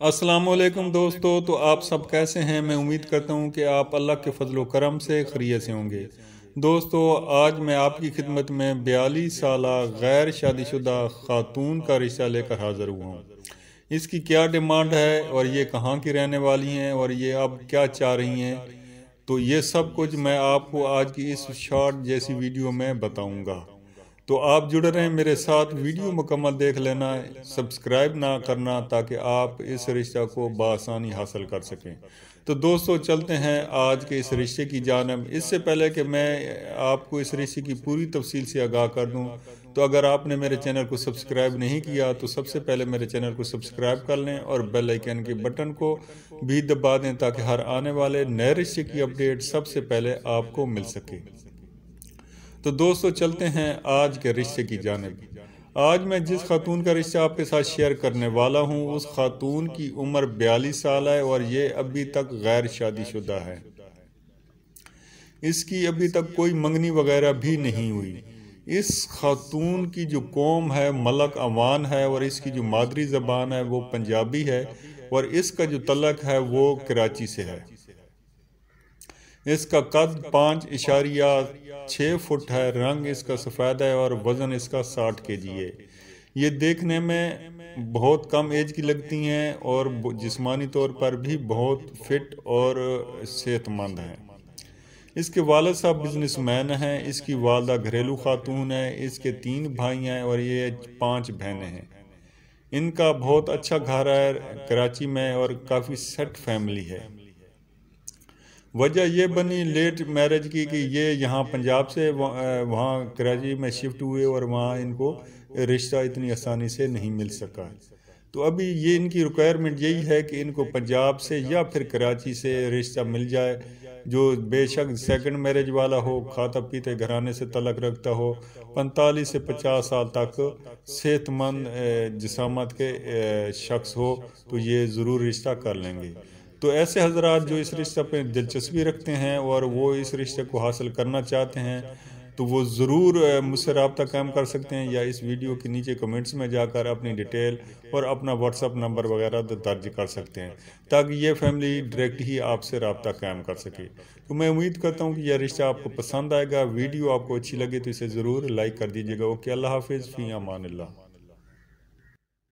अस्सलाम वालेकुम दोस्तों। तो आप सब कैसे हैं? मैं उम्मीद करता हूं कि आप अल्लाह के फजल व करम से खैरियत से होंगे। दोस्तों, आज मैं आपकी खिदमत में 42 साला गैर शादीशुदा खातून का रिश्ता लेकर हाजिर हुआ हूँ। इसकी क्या डिमांड है और ये कहाँ की रहने वाली हैं और ये अब क्या चाह रही हैं, तो ये सब कुछ मैं आपको आज की इस शॉर्ट जैसी वीडियो में बताऊंगा। तो आप जुड़े रहें मेरे साथ, वीडियो मुकम्मल देख लेना, सब्सक्राइब ना करना ताकि आप इस रिश्ते को बआसानी हासिल कर सकें। तो दोस्तों, चलते हैं आज के इस रिश्ते की जानब। इससे पहले कि मैं आपको इस रिश्ते की पूरी तफसील से आगाह कर दूं, तो अगर आपने मेरे चैनल को सब्सक्राइब नहीं किया तो सबसे पहले मेरे चैनल को सब्सक्राइब कर लें और बेल आइकन के बटन को भी दबा दें ताकि हर आने वाले नए रिश्ते की अपडेट सबसे पहले आपको मिल सके। तो दोस्तों, चलते हैं आज के रिश्ते की जानिब। आज मैं जिस खातून का रिश्ता आपके साथ शेयर करने वाला हूं, उस खातून की उम्र 42 साल है और ये अभी तक गैर शादीशुदा है। इसकी अभी तक कोई मंगनी वगैरह भी नहीं हुई। इस खातून की जो कौम है मलक अवान है और इसकी जो मादरी ज़बान है वो पंजाबी है और इसका जो तलक है वो कराची से है। इसका कद 5.6 फुट है। रंग इसका सफ़ेद है और वज़न इसका 60 kg है। ये देखने में बहुत कम एज की लगती हैं और जिस्मानी तौर पर भी बहुत फिट और सेहतमंद हैं। इसके वालिद साहब बिजनेसमैन हैं। इसकी वालदा घरेलू खातून है। इसके 3 भाई हैं और ये 5 बहनें हैं। इनका बहुत अच्छा घर है कराची में और काफ़ी सेट फैमिली है। वजह ये बनी लेट मैरिज की कि ये यहाँ पंजाब से वहाँ कराची में शिफ्ट हुए और वहाँ इनको रिश्ता इतनी आसानी से नहीं मिल सका। तो अभी ये इनकी रिक्वायरमेंट यही है कि इनको पंजाब से या फिर कराची से रिश्ता मिल जाए जो बेशक सेकंड मैरिज वाला हो, खाता पीते घराने से तलक रखता हो, 45 से 50 साल तक सेहतमंद जिसामत के शख्स हो, तो ये ज़रूर रिश्ता कर लेंगे। तो ऐसे हजरात जो इस रिश्ते पे दिलचस्पी रखते हैं और वो इस रिश्ते को हासिल करना चाहते हैं, तो वो ज़रूर मुझसे रब्ता कायम कर सकते हैं या इस वीडियो के नीचे कमेंट्स में जाकर अपनी डिटेल और अपना व्हाट्सअप नंबर वगैरह दर्ज कर सकते हैं ताकि ये फैमिली डायरेक्ट ही आपसे रब्ता कायम कर सके। तो मैं उम्मीद करता हूँ कि यह रिश्ता आपको पसंद आएगा। वीडियो आपको अच्छी लगे तो इसे ज़रूर लाइक कर दीजिएगा। ओके, अल्लाह हाफिज़, फ़ी अमान अल्लाह।